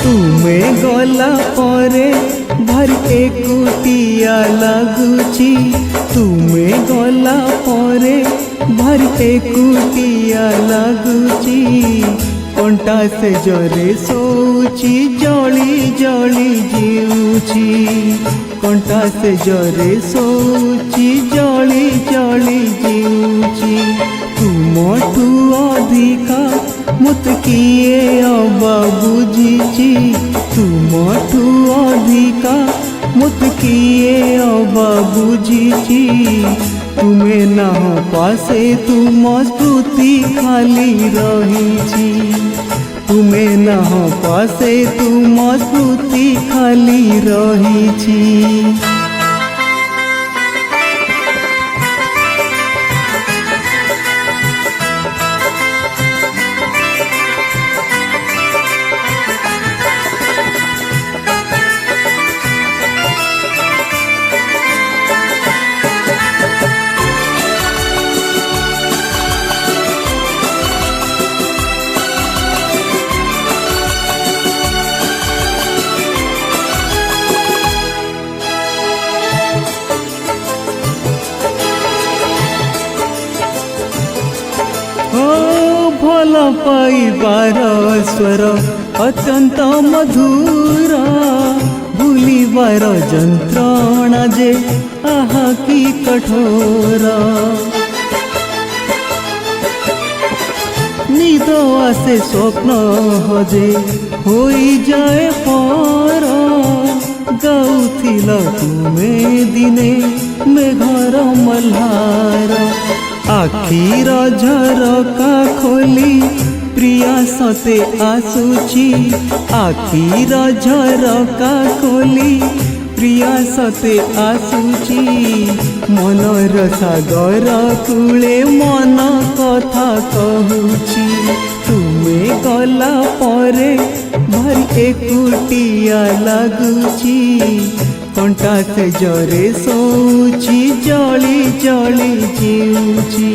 तुमे गला परे भारी एकुटिया लगुची तुमे गला परे भारी एकुटिया लगुची कंटा से जरे सोची जली जली जीउची कंटा से जरे सोची जली जली जीउची तुमठू अधिका मत किए अबा बुझीची तुमठू अधिका मत किए अबा बुझीची तुमे ना पासे तुम स्मृति खाली रहीची तुमे ना पासे तुम स्मृति खाली रहीची। भल पाइबार स्वर अत्यंत मधुर भूलिबार जंत्रणा जे आहा की कठोर निद आसे स्वप्न हजे होई जाए पर गाउथिल तुमे दिने मेघर मल्हार आखिर झरका खोली प्रिया सते आसुची आखिर झरका खोली प्रिया सते आसुची मनर सागर कूले मन कथा कहूची तुमे गला परे भारी एकुटिया लगुची कंटा से जरे सोची जली जली जीउची।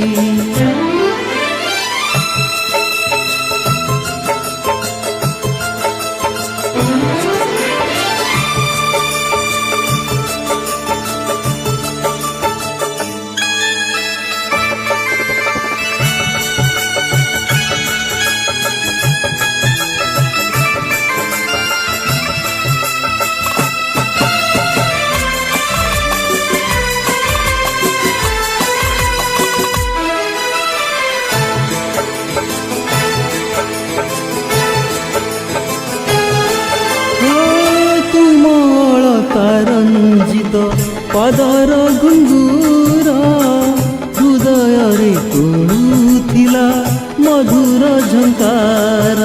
रंजित पदर घुंगुर हृदय रे तुलुथिला मधुर झंकार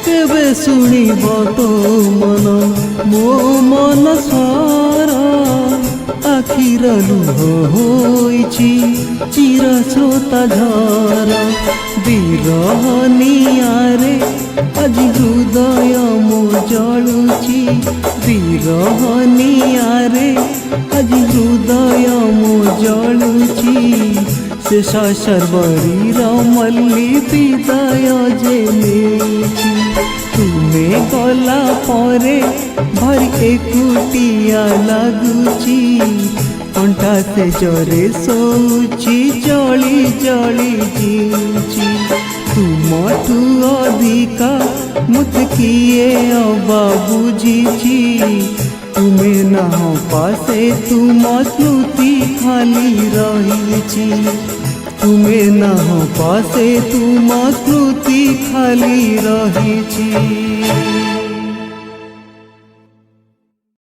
केबे सुनिब तो मन मो मन स्वर आखिर लुह होइछि चिर स्रोता झर विरह नियारे आज हृदय मो जलुची विरह नियारे आज हृदय मो जलुची शेष शर्वरीर मल्ली विदाय जे नेछि तुमे गला परे भारी एकुटिया लगुची कंठा से जरे सोची जली जली जीउची तुमठू अधिका मत किए अबा बुझीची तुमे ना पासे तुम स्मृति खाली रहीची तुमे ना पासे तुम स्मृति खाली रहीची।